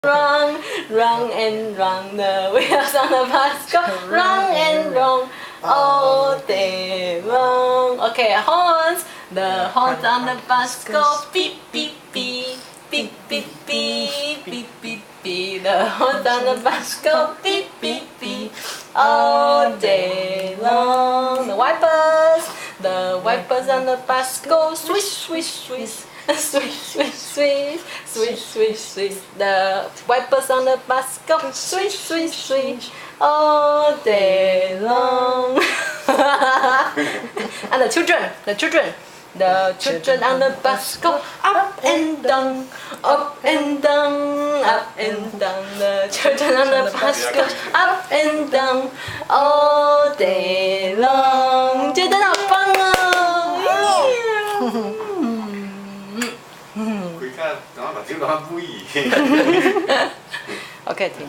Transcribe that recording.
Run, run and run, the wheels on the bus go run and run all day long. Okay, horns. The horns on the bus go beep beep beep beep beep beep beep beep beep. The horns on the bus go beep beep beep all day long. The wipers on the bus go swish swish swish. Swish, swish, swish, swish, swish, swish. The wipers on the bus go swish, swish, swish all day long. And the children on the bus go up and down, up and down, up and down. The children on the bus go up and down all day long. 觉得好棒哦！ 佢而家講下或者講下杯兒。OK，停。